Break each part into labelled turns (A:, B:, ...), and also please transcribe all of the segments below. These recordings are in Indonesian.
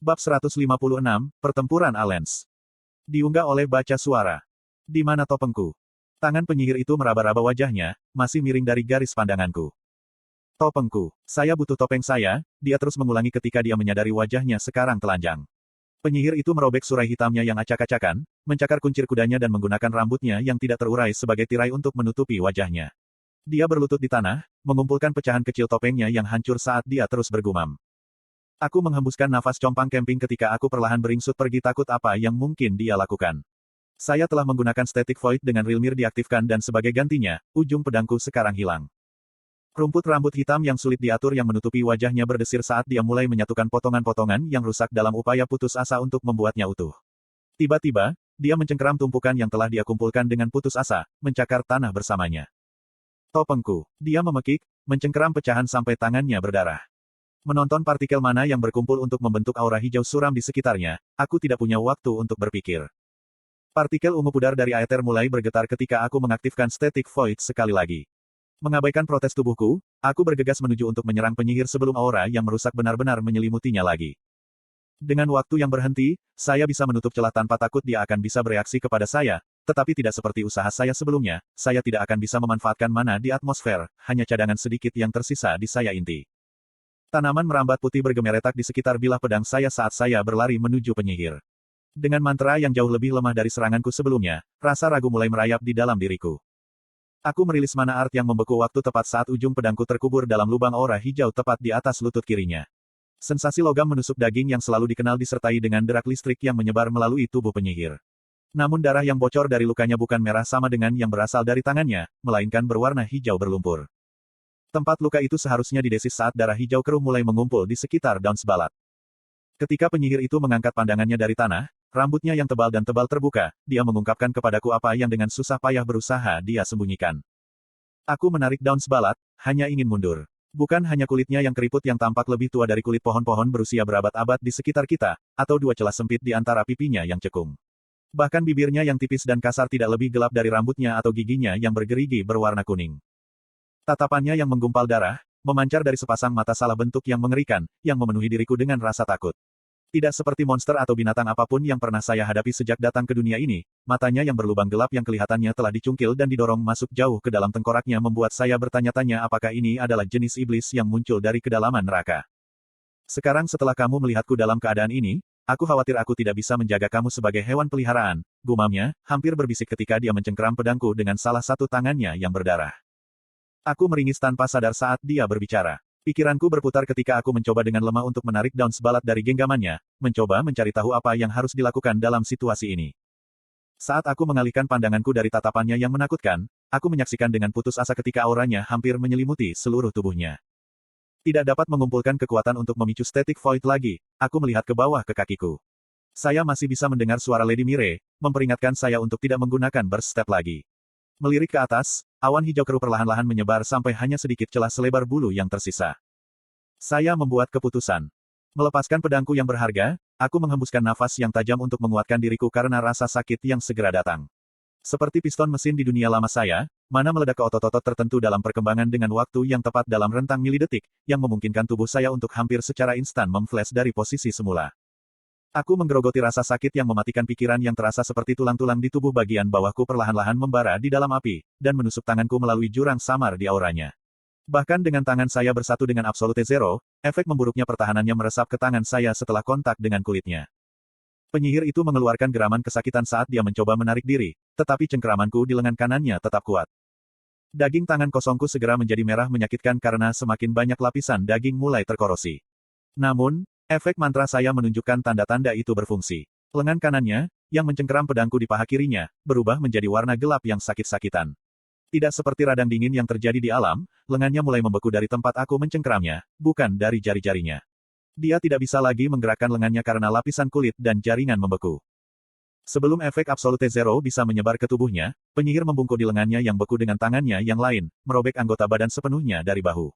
A: Bab 156, Pertempuran Alliance. Diunggah oleh baca suara. Di mana topengku? Tangan penyihir itu meraba-raba wajahnya, masih miring dari garis pandanganku. Topengku. Saya butuh topeng saya, dia terus mengulangi ketika dia menyadari wajahnya sekarang telanjang. Penyihir itu merobek surai hitamnya yang acak-acakan, mencakar kuncir kudanya dan menggunakan rambutnya yang tidak terurai sebagai tirai untuk menutupi wajahnya. Dia berlutut di tanah, mengumpulkan pecahan kecil topengnya yang hancur saat dia terus bergumam. Aku menghembuskan nafas compang camping ketika aku perlahan beringsut pergi takut apa yang mungkin dia lakukan. Saya telah menggunakan Static Void dengan Rilmir diaktifkan dan sebagai gantinya, ujung pedangku sekarang hilang. Rumput rambut hitam yang sulit diatur yang menutupi wajahnya berdesir saat dia mulai menyatukan potongan-potongan yang rusak dalam upaya putus asa untuk membuatnya utuh. Tiba-tiba, dia mencengkeram tumpukan yang telah dia kumpulkan dengan putus asa, mencakar tanah bersamanya. Topengku. Dia memekik, mencengkeram pecahan sampai tangannya berdarah. Menonton partikel mana yang berkumpul untuk membentuk aura hijau suram di sekitarnya, aku tidak punya waktu untuk berpikir. Partikel ungu pudar dari aether mulai bergetar ketika aku mengaktifkan Static Void sekali lagi. Mengabaikan protes tubuhku, aku bergegas menuju untuk menyerang penyihir sebelum aura yang merusak benar-benar menyelimutinya lagi. Dengan waktu yang berhenti, saya bisa menutup celah tanpa takut dia akan bisa bereaksi kepada saya, tetapi tidak seperti usaha saya sebelumnya, saya tidak akan bisa memanfaatkan mana di atmosfer, hanya cadangan sedikit yang tersisa di saya inti. Tanaman merambat putih bergemeretak di sekitar bilah pedang saya saat saya berlari menuju penyihir. Dengan mantra yang jauh lebih lemah dari seranganku sebelumnya, rasa ragu mulai merayap di dalam diriku. Aku merilis mana art yang membeku waktu tepat saat ujung pedangku terkubur dalam lubang aura hijau tepat di atas lutut kirinya. Sensasi logam menusuk daging yang selalu dikenal disertai dengan derak listrik yang menyebar melalui tubuh penyihir. Namun darah yang bocor dari lukanya bukan merah sama dengan yang berasal dari tangannya, melainkan berwarna hijau berlumpur. Tempat luka itu seharusnya didesis saat darah hijau keruh mulai mengumpul di sekitar daun sebalat. Ketika penyihir itu mengangkat pandangannya dari tanah, rambutnya yang tebal dan tebal terbuka, dia mengungkapkan kepadaku apa yang dengan susah payah berusaha dia sembunyikan. Aku menarik daun sebalat, hanya ingin mundur. Bukan hanya kulitnya yang keriput yang tampak lebih tua dari kulit pohon-pohon berusia berabad-abad di sekitar kita, atau dua celah sempit di antara pipinya yang cekung. Bahkan bibirnya yang tipis dan kasar tidak lebih gelap dari rambutnya atau giginya yang bergerigi berwarna kuning. Tatapannya yang menggumpal darah, memancar dari sepasang mata salah bentuk yang mengerikan, yang memenuhi diriku dengan rasa takut. Tidak seperti monster atau binatang apapun yang pernah saya hadapi sejak datang ke dunia ini, matanya yang berlubang gelap yang kelihatannya telah dicungkil dan didorong masuk jauh ke dalam tengkoraknya membuat saya bertanya-tanya apakah ini adalah jenis iblis yang muncul dari kedalaman neraka. Sekarang setelah kamu melihatku dalam keadaan ini, aku khawatir aku tidak bisa menjaga kamu sebagai hewan peliharaan, gumamnya, hampir berbisik ketika dia mencengkeram pedangku dengan salah satu tangannya yang berdarah. Aku meringis tanpa sadar saat dia berbicara. Pikiranku berputar ketika aku mencoba dengan lemah untuk menarik daun sebalat dari genggamannya, mencoba mencari tahu apa yang harus dilakukan dalam situasi ini. Saat aku mengalihkan pandanganku dari tatapannya yang menakutkan, aku menyaksikan dengan putus asa ketika auranya hampir menyelimuti seluruh tubuhnya. Tidak dapat mengumpulkan kekuatan untuk memicu Static Void lagi, aku melihat ke bawah ke kakiku. Saya masih bisa mendengar suara Lady Mire, memperingatkan saya untuk tidak menggunakan burst step lagi. Melirik ke atas, awan hijau keruh perlahan-lahan menyebar sampai hanya sedikit celah selebar bulu yang tersisa. Saya membuat keputusan. Melepaskan pedangku yang berharga, aku menghembuskan nafas yang tajam untuk menguatkan diriku karena rasa sakit yang segera datang. Seperti piston mesin di dunia lama saya, mana meledak ke otot-otot tertentu dalam perkembangan dengan waktu yang tepat dalam rentang milidetik, yang memungkinkan tubuh saya untuk hampir secara instan memflash dari posisi semula. Aku menggerogoti rasa sakit yang mematikan pikiran yang terasa seperti tulang-tulang di tubuh bagian bawahku perlahan-lahan membara di dalam api, dan menusuk tanganku melalui jurang samar di auranya. Bahkan dengan tangan saya bersatu dengan Absolute Zero, efek memburuknya pertahanannya meresap ke tangan saya setelah kontak dengan kulitnya. Penyihir itu mengeluarkan geraman kesakitan saat dia mencoba menarik diri, tetapi cengkeramanku di lengan kanannya tetap kuat. Daging tangan kosongku segera menjadi merah menyakitkan karena semakin banyak lapisan daging mulai terkorosi. Namun, efek mantra saya menunjukkan tanda-tanda itu berfungsi. Lengan kanannya, yang mencengkeram pedangku di paha kirinya, berubah menjadi warna gelap yang sakit-sakitan. Tidak seperti radang dingin yang terjadi di alam, lengannya mulai membeku dari tempat aku mencengkeramnya, bukan dari jari-jarinya. Dia tidak bisa lagi menggerakkan lengannya karena lapisan kulit dan jaringan membeku. Sebelum efek Absolute Zero bisa menyebar ke tubuhnya, penyihir membungkuk di lengannya yang beku dengan tangannya yang lain, merobek anggota badan sepenuhnya dari bahu.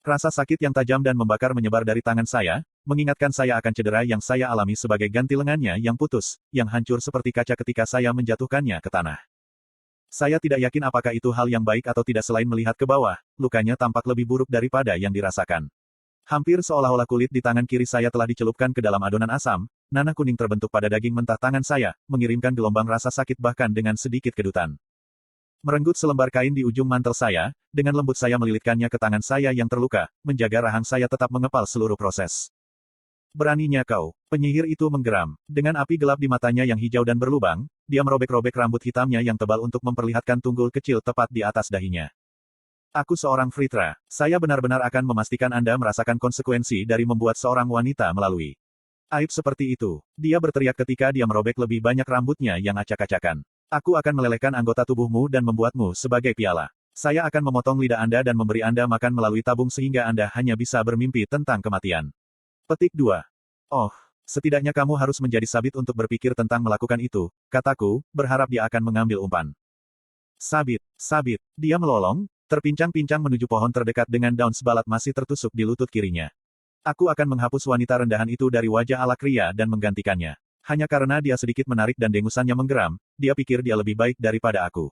A: Rasa sakit yang tajam dan membakar menyebar dari tangan saya, mengingatkan saya akan cedera yang saya alami sebagai ganti lengannya yang putus, yang hancur seperti kaca ketika saya menjatuhkannya ke tanah. Saya tidak yakin apakah itu hal yang baik atau tidak selain melihat ke bawah, lukanya tampak lebih buruk daripada yang dirasakan. Hampir seolah-olah kulit di tangan kiri saya telah dicelupkan ke dalam adonan asam, nanah kuning terbentuk pada daging mentah tangan saya, mengirimkan gelombang rasa sakit bahkan dengan sedikit kedutan. Merenggut selembar kain di ujung mantel saya, dengan lembut saya melilitkannya ke tangan saya yang terluka, menjaga rahang saya tetap mengepal seluruh proses. Beraninya kau, penyihir itu menggeram. Dengan api gelap di matanya yang hijau dan berlubang, dia merobek-robek rambut hitamnya yang tebal untuk memperlihatkan tunggul kecil tepat di atas dahinya. Aku seorang Fritra. Saya benar-benar akan memastikan Anda merasakan konsekuensi dari membuat seorang wanita melalui aib seperti itu. Dia berteriak ketika dia merobek lebih banyak rambutnya yang acak-acakan. Aku akan melelehkan anggota tubuhmu dan membuatmu sebagai piala. Saya akan memotong lidah Anda dan memberi Anda makan melalui tabung sehingga Anda hanya bisa bermimpi tentang kematian. Petik 2. Oh, setidaknya kamu harus menjadi sabit untuk berpikir tentang melakukan itu, kataku, berharap dia akan mengambil umpan. Sabit, sabit, dia melolong, terpincang-pincang menuju pohon terdekat dengan daun sebalat masih tertusuk di lutut kirinya. Aku akan menghapus wanita rendahan itu dari wajah ala Kria dan menggantikannya. Hanya karena dia sedikit menarik dan dengusannya menggeram, dia pikir dia lebih baik daripada aku.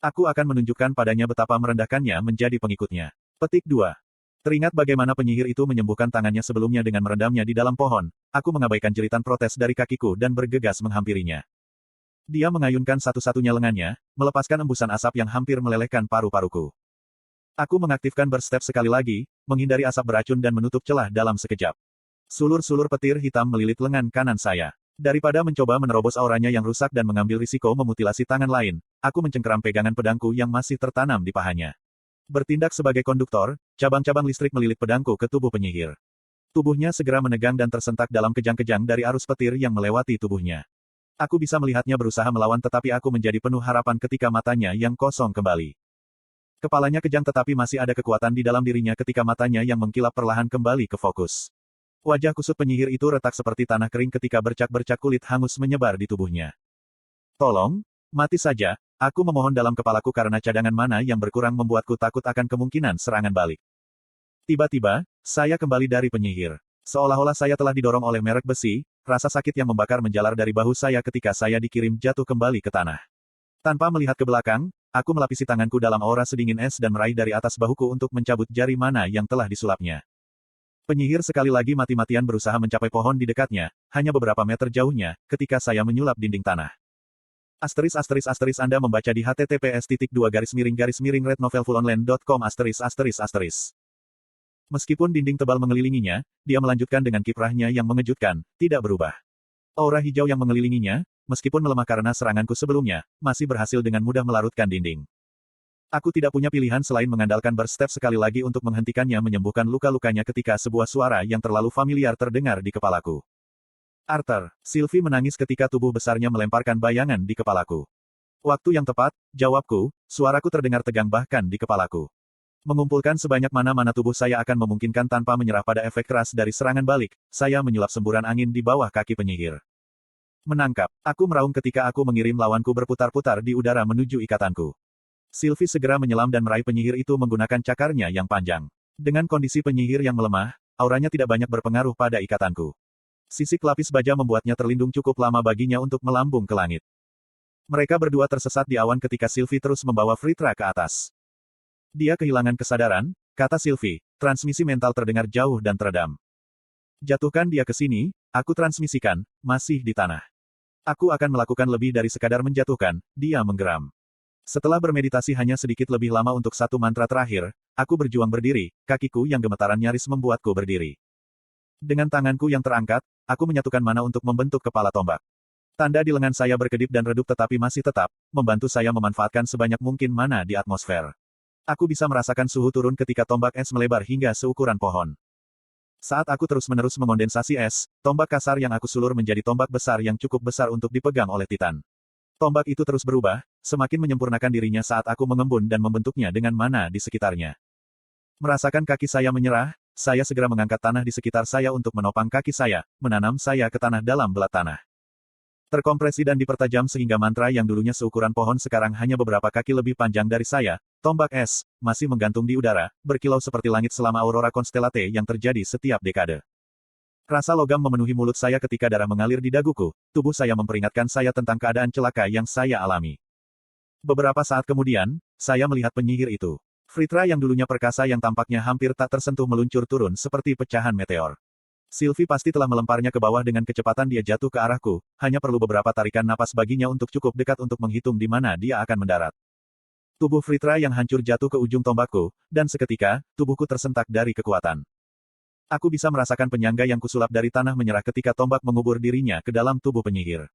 A: Aku akan menunjukkan padanya betapa merendahkannya menjadi pengikutnya. Petik 2. Teringat bagaimana penyihir itu menyembuhkan tangannya sebelumnya dengan merendamnya di dalam pohon, aku mengabaikan jeritan protes dari kakiku dan bergegas menghampirinya. Dia mengayunkan satu-satunya lengannya, melepaskan embusan asap yang hampir melelehkan paru-paruku. Aku mengaktifkan berstep sekali lagi, menghindari asap beracun dan menutup celah dalam sekejap. Sulur-sulur petir hitam melilit lengan kanan saya. Daripada mencoba menerobos auranya yang rusak dan mengambil risiko memutilasi tangan lain, aku mencengkeram pegangan pedangku yang masih tertanam di pahanya. Bertindak sebagai konduktor, cabang-cabang listrik melilit pedangku ke tubuh penyihir. Tubuhnya segera menegang dan tersentak dalam kejang-kejang dari arus petir yang melewati tubuhnya. Aku bisa melihatnya berusaha melawan tetapi aku menjadi penuh harapan ketika matanya yang kosong kembali. Kepalanya kejang tetapi masih ada kekuatan di dalam dirinya ketika matanya yang mengkilap perlahan kembali ke fokus. Wajah kusut penyihir itu retak seperti tanah kering ketika bercak-bercak kulit hangus menyebar di tubuhnya. Tolong, mati saja, aku memohon dalam kepalaku karena cadangan mana yang berkurang membuatku takut akan kemungkinan serangan balik. Tiba-tiba, saya kembali dari penyihir. Seolah-olah saya telah didorong oleh merek besi, rasa sakit yang membakar menjalar dari bahu saya ketika saya dikirim jatuh kembali ke tanah. Tanpa melihat ke belakang, aku melapisi tanganku dalam aura sedingin es dan meraih dari atas bahuku untuk mencabut jari mana yang telah disulapnya. Penyihir sekali lagi mati-matian berusaha mencapai pohon di dekatnya, hanya beberapa meter jauhnya, ketika saya menyulap dinding tanah. *** Anda membaca di https://rednovelfullonline.com***. Meskipun dinding tebal mengelilinginya, dia melanjutkan dengan kiprahnya yang mengejutkan, tidak berubah. Aura hijau yang mengelilinginya, meskipun melemah karena seranganku sebelumnya, masih berhasil dengan mudah melarutkan dinding. Aku tidak punya pilihan selain mengandalkan berstep sekali lagi untuk menghentikannya menyembuhkan luka-lukanya ketika sebuah suara yang terlalu familiar terdengar di kepalaku. Arthur, Sylvie menangis ketika tubuh besarnya melemparkan bayangan di kepalaku. Waktu yang tepat, jawabku, suaraku terdengar tegang bahkan di kepalaku. Mengumpulkan sebanyak mana-mana tubuh saya akan memungkinkan tanpa menyerah pada efek keras dari serangan balik, saya menyulap semburan angin di bawah kaki penyihir. Menangkap, aku meraung ketika aku mengirim lawanku berputar-putar di udara menuju ikatanku. Sylvie segera menyelam dan meraih penyihir itu menggunakan cakarnya yang panjang. Dengan kondisi penyihir yang melemah, auranya tidak banyak berpengaruh pada ikatanku. Sisik lapis baja membuatnya terlindung cukup lama baginya untuk melambung ke langit. Mereka berdua tersesat di awan ketika Sylvie terus membawa Fritra ke atas. Dia kehilangan kesadaran, kata Sylvie, transmisi mental terdengar jauh dan teredam. Jatuhkan dia ke sini, aku transmisikan, masih di tanah. Aku akan melakukan lebih dari sekadar menjatuhkan, dia menggeram. Setelah bermeditasi hanya sedikit lebih lama untuk satu mantra terakhir, aku berjuang berdiri, kakiku yang gemetaran nyaris membuatku berdiri. Dengan tanganku yang terangkat, aku menyatukan mana untuk membentuk kepala tombak. Tanda di lengan saya berkedip dan redup tetapi masih tetap, membantu saya memanfaatkan sebanyak mungkin mana di atmosfer. Aku bisa merasakan suhu turun ketika tombak es melebar hingga seukuran pohon. Saat aku terus-menerus mengondensasi es, tombak kasar yang aku sulur menjadi tombak besar yang cukup besar untuk dipegang oleh Titan. Tombak itu terus berubah, semakin menyempurnakan dirinya saat aku mengembun dan membentuknya dengan mana di sekitarnya. Merasakan kaki saya menyerah, saya segera mengangkat tanah di sekitar saya untuk menopang kaki saya, menanam saya ke tanah dalam belat tanah. Terkompresi dan dipertajam sehingga mantra yang dulunya seukuran pohon sekarang hanya beberapa kaki lebih panjang dari saya, tombak es, masih menggantung di udara, berkilau seperti langit selama aurora konstelate yang terjadi setiap dekade. Rasa logam memenuhi mulut saya ketika darah mengalir di daguku, tubuh saya memperingatkan saya tentang keadaan celaka yang saya alami. Beberapa saat kemudian, saya melihat penyihir itu. Fritra yang dulunya perkasa yang tampaknya hampir tak tersentuh meluncur turun seperti pecahan meteor. Sylvie pasti telah melemparnya ke bawah dengan kecepatan dia jatuh ke arahku, hanya perlu beberapa tarikan napas baginya untuk cukup dekat untuk menghitung di mana dia akan mendarat. Tubuh Fritra yang hancur jatuh ke ujung tombakku, dan seketika, tubuhku tersentak dari kekuatan. Aku bisa merasakan penyangga yang kusulap dari tanah menyerah ketika tombak mengubur dirinya ke dalam tubuh penyihir.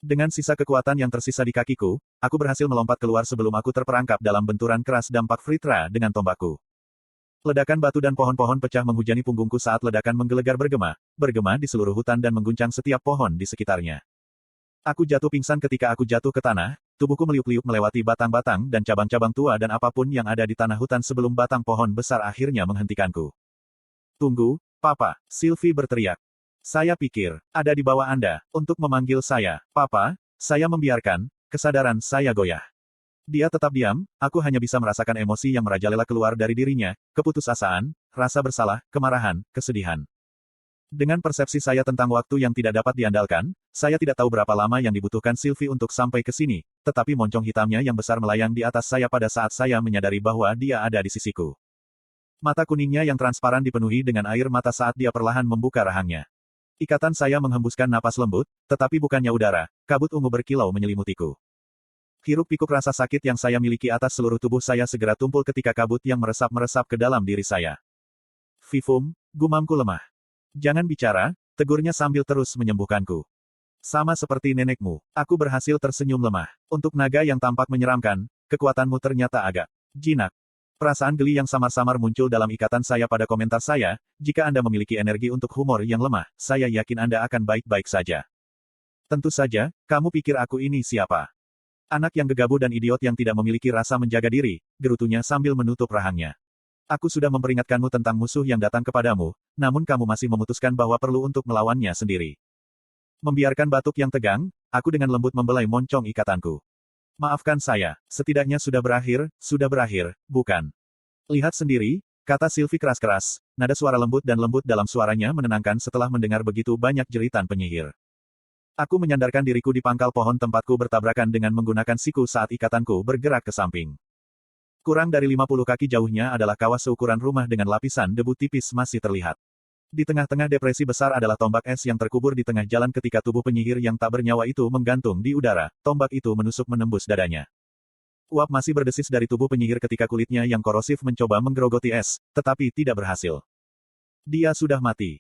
A: Dengan sisa kekuatan yang tersisa di kakiku, aku berhasil melompat keluar sebelum aku terperangkap dalam benturan keras dampak Fritra dengan tombakku. Ledakan batu dan pohon-pohon pecah menghujani punggungku saat ledakan menggelegar bergema di seluruh hutan dan mengguncang setiap pohon di sekitarnya. Aku jatuh pingsan ketika aku jatuh ke tanah, tubuhku meliuk-liuk melewati batang-batang dan cabang-cabang tua dan apapun yang ada di tanah hutan sebelum batang pohon besar akhirnya menghentikanku. Tunggu, Papa, Sylvie berteriak. Saya pikir, ada di bawah Anda, untuk memanggil saya, Papa, saya membiarkan, kesadaran saya goyah. Dia tetap diam, aku hanya bisa merasakan emosi yang merajalela keluar dari dirinya, keputusasaan, rasa bersalah, kemarahan, kesedihan. Dengan persepsi saya tentang waktu yang tidak dapat diandalkan, saya tidak tahu berapa lama yang dibutuhkan Sylvie untuk sampai ke sini, tetapi moncong hitamnya yang besar melayang di atas saya pada saat saya menyadari bahwa dia ada di sisiku. Mata kuningnya yang transparan dipenuhi dengan air mata saat dia perlahan membuka rahangnya. Ikatan saya menghembuskan napas lembut, tetapi bukannya udara, kabut ungu berkilau menyelimutiku. Hiruk-pikuk rasa sakit yang saya miliki atas seluruh tubuh saya segera tumpul ketika kabut yang meresap-meresap ke dalam diri saya. Vivum, gumamku lemah. Jangan bicara, tegurnya sambil terus menyembuhkanku. Sama seperti nenekmu, aku berhasil tersenyum lemah. Untuk naga yang tampak menyeramkan, kekuatanmu ternyata agak jinak. Perasaan geli yang samar-samar muncul dalam ikatan saya pada komentar saya, jika Anda memiliki energi untuk humor yang lemah, saya yakin Anda akan baik-baik saja. Tentu saja, kamu pikir aku ini siapa? Anak yang gegabah dan idiot yang tidak memiliki rasa menjaga diri, gerutunya sambil menutup rahangnya. Aku sudah memperingatkanmu tentang musuh yang datang kepadamu, namun kamu masih memutuskan bahwa perlu untuk melawannya sendiri. Membiarkan batuk yang tegang, aku dengan lembut membelai moncong ikatanku. Maafkan saya, setidaknya sudah berakhir, bukan? Lihat sendiri, kata Sylvie keras-keras, nada suara lembut dalam suaranya menenangkan setelah mendengar begitu banyak jeritan penyihir. Aku menyandarkan diriku di pangkal pohon tempatku bertabrakan dengan menggunakan siku saat ikatanku bergerak ke samping. Kurang dari 50 kaki jauhnya adalah kawah seukuran rumah dengan lapisan debu tipis masih terlihat. Di tengah-tengah depresi besar adalah tombak es yang terkubur di tengah jalan ketika tubuh penyihir yang tak bernyawa itu menggantung di udara, tombak itu menusuk menembus dadanya. Uap masih berdesis dari tubuh penyihir ketika kulitnya yang korosif mencoba menggerogoti es, tetapi tidak berhasil. Dia sudah mati.